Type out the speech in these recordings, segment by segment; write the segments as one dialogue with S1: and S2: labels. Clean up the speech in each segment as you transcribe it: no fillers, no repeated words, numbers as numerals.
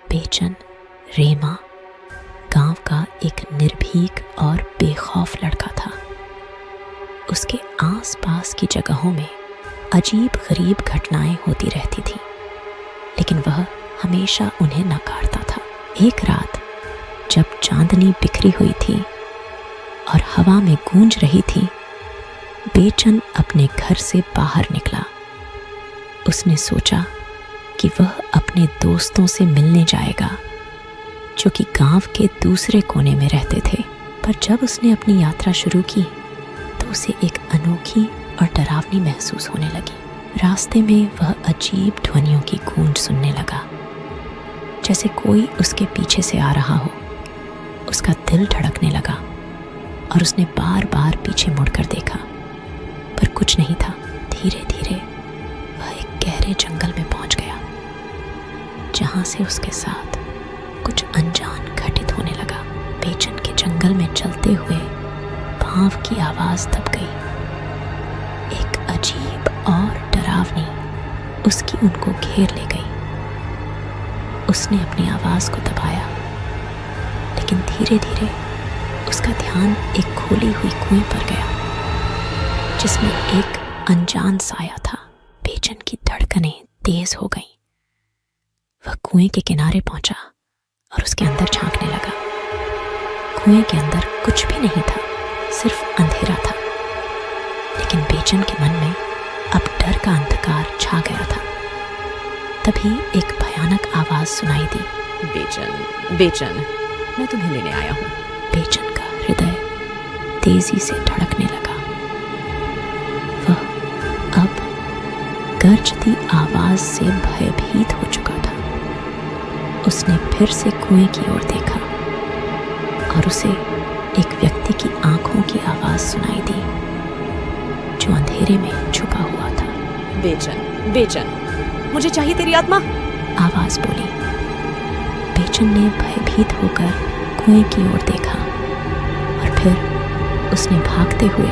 S1: बेचन रेमा गांव का एक निर्भीक और बेखौफ लड़का था। उसके आसपास की जगहों में अजीब गरीब घटनाएं होती रहती थीं, लेकिन वह हमेशा उन्हें नकारता था। एक रात जब चांदनी बिखरी हुई थी और हवा में गूंज रही थी, बेचन अपने घर से बाहर निकला। उसने सोचा कि वह अपने दोस्तों से मिलने जाएगा जो कि गांव के दूसरे कोने में रहते थे। पर जब उसने अपनी यात्रा शुरू की तो उसे एक अनोखी और डरावनी महसूस होने लगी। रास्ते में वह अजीब ध्वनियों की गूंज सुनने लगा, जैसे कोई उसके पीछे से आ रहा हो। उसका दिल धड़कने लगा और उसने बार बार पीछे मुड़कर देखा, पर कुछ नहीं था। धीरे धीरे वह एक गहरे जंगल में पहुंच गया, जहां से उसके साथ कुछ अनजान घटित होने लगा। बेचन के जंगल में चलते हुए भाव की आवाज दब गई। एक अजीब और डरावनी उसकी उनको घेर ले गई। उसने अपनी आवाज को दबाया, लेकिन धीरे धीरे उसका ध्यान एक खोली हुई कुएं पर गया, जिसमें एक अनजान साया था। बेचन की धड़कनें तेज हो गईं। वह कुएं के किनारे पहुंचा और उसके अंदर झांकने लगा। कुएं के अंदर कुछ भी नहीं था, सिर्फ अंधेरा था। लेकिन बेचन के मन में अब डर का अंधकार छा गया था। तभी एक भयानक आवाज सुनाई दी।
S2: बेचन, बेचन, मैं तुम्हें लेने आया हूँ।
S1: बेचन का हृदय तेजी से धड़कने लगा। वह अब गरजती आवाज से भयभीत हो चुका था। उसने फिर से कुएं की ओर देखा और उसे एक व्यक्ति की आंखों की आवाज सुनाई दी, जो अंधेरे में छुपा हुआ था।
S2: बेचन, बेचन, मुझे चाहिए तेरी आत्मा,
S1: आवाज बोली। बेचन ने भयभीत होकर कुएं की ओर देखा और फिर उसने भागते हुए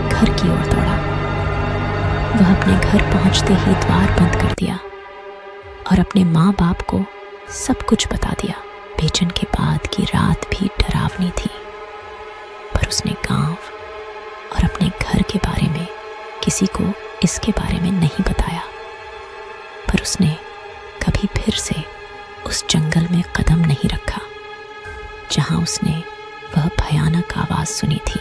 S1: घर की ओर दौड़ा। वह अपने घर पहुंचते ही द्वार बंद कर दिया और अपने माँ बाप को सब कुछ बता दिया। बेचन के बाद की रात भी डरावनी थी, पर उसने गांव और अपने घर के बारे में किसी को इसके बारे में नहीं बताया। पर उसने कभी फिर से उस जंगल में कदम नहीं रखा जहां उसने वह भयानक आवाज सुनी थी।